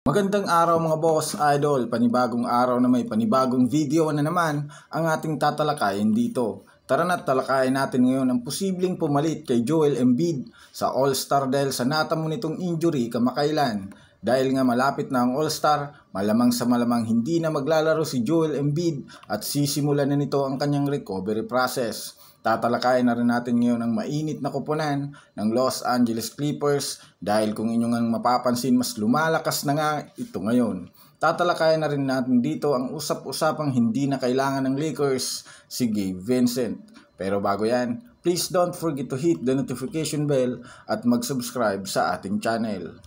Magandang araw mga boss, idol, panibagong araw na may panibagong video na naman ang ating tatalakayin dito. Tara na't talakayin natin ngayon ang posibleng pumalit kay Joel Embiid sa All-Star dahil sa natamo nitong injury kamakailan. Dahil nga malapit na ang All-Star, malamang sa malamang hindi na maglalaro si Joel Embiid at sisimulan na nito ang kanyang recovery process. Tatalakayin na rin natin ngayon ang mainit na koponan ng Los Angeles Clippers dahil kung inyong mapapansin mas lumalakas na nga ito ngayon. Tatalakayin na rin natin dito ang usap-usapang hindi na kailangan ng Lakers, si Gabe Vincent. Pero bago yan, please don't forget to hit the notification bell at mag-subscribe sa ating channel.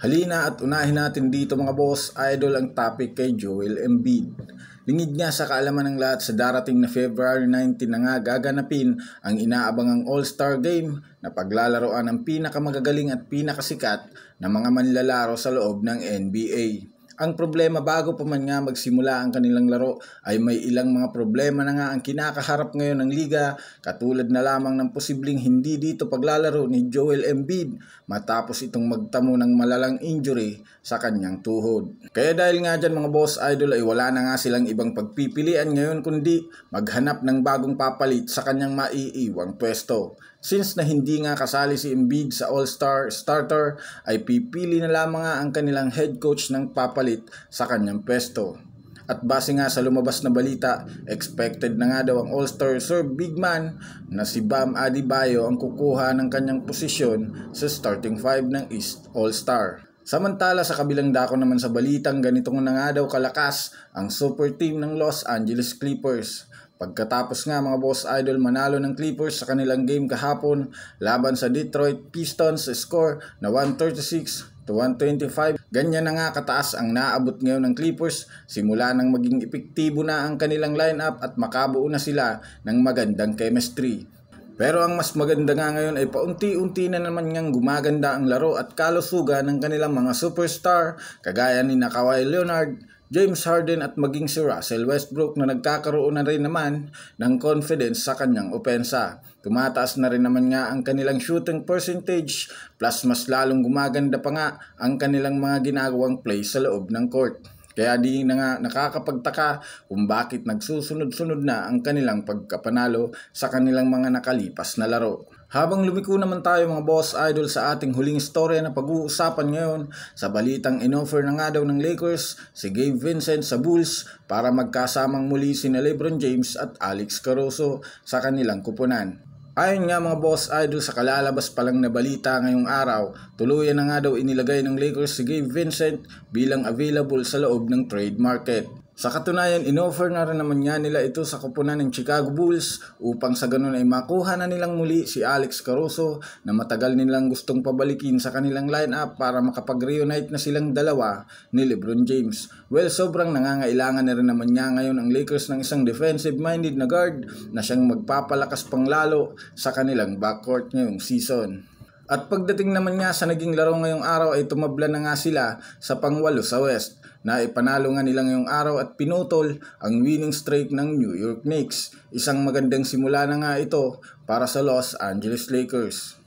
Halina at unahin natin dito mga boss, idol, ang topic kay Joel Embiid. Lingid niya sa kaalaman ng lahat sa darating na February 19 na nga gaganapin ang inaabangang All-Star Game na paglalaroan ng pinakamagagaling at pinakasikat na mga manlalaro sa loob ng NBA. Ang problema bago pa man nga magsimula ang kanilang laro ay may ilang mga problema na nga ang kinakaharap ngayon ng liga, katulad na lamang ng posibleng hindi dito paglalaro ni Joel Embiid matapos itong magtamo ng malalang injury sa kanyang tuhod. Kaya dahil nga dyan mga boss idol ay wala na nga silang ibang pagpipilian ngayon kundi maghanap ng bagong papalit sa kanyang maiiwang pwesto. Since na hindi nga kasali si Embiid sa All-Star starter ay pipili na lamang nga ang kanilang head coach ng papalit sa kanyang pwesto. At base nga sa lumabas na balita, expected na nga daw ang All-Star reserve big man na si Bam Adebayo ang kukuha ng kanyang posisyon sa starting five ng East All-Star. Samantala sa kabilang dako naman sa balitang ganitong na nga daw kalakas ang super team ng Los Angeles Clippers. Pagkatapos nga mga boss idol manalo ng Clippers sa kanilang game kahapon laban sa Detroit Pistons sa score na 136-125. Ganyan na nga kataas ang naabot ngayon ng Clippers simula nang maging epektibo na ang kanilang lineup at makabuo na sila ng magandang chemistry. Pero ang mas maganda nga ngayon ay paunti-unti na naman ngang gumaganda ang laro at kalusugan ng kanilang mga superstar kagaya ni Kawhi Leonard, James Harden at maging si Russell Westbrook na nagkakaroon na rin naman ng confidence sa kanyang opensa. Tumataas na rin naman nga ang kanilang shooting percentage plus mas lalong gumaganda pa nga ang kanilang mga ginagawang plays sa loob ng court. Kaya di na nga nakakapagtaka kung bakit nagsusunod-sunod na ang kanilang pagkapanalo sa kanilang mga nakalipas na laro. Habang lumiko naman tayo mga boss idol sa ating huling istorya na pag-uusapan ngayon sa balitang inoffer na nga daw ng Lakers si Gabe Vincent sa Bulls para magkasamang muli sina LeBron James at Alex Caruso sa kanilang kupunan. Ayon nga mga boss idol sa kalalabas pa lang na balita ngayong araw, tuluyan na nga daw inilagay ng Lakers si Gabe Vincent bilang available sa loob ng trade market. Sa katunayan, inoffer na rin naman nga nila ito sa kupunan ng Chicago Bulls upang sa ganun ay makuha na nilang muli si Alex Caruso na matagal nilang gustong pabalikin sa kanilang lineup para makapag-reunite na silang dalawa ni LeBron James. Well, sobrang nangangailangan na rin naman nga ngayon ang Lakers ng isang defensive-minded na guard na siyang magpapalakas pang lalo sa kanilang backcourt ngayong season. At pagdating naman nga sa naging laro ngayong araw ay tumabla na nga sila sa pangwalo sa West na ipanalo nga nila ngayong araw at pinutol ang winning streak ng New York Knicks. Isang magandang simula na nga ito para sa Los Angeles Lakers.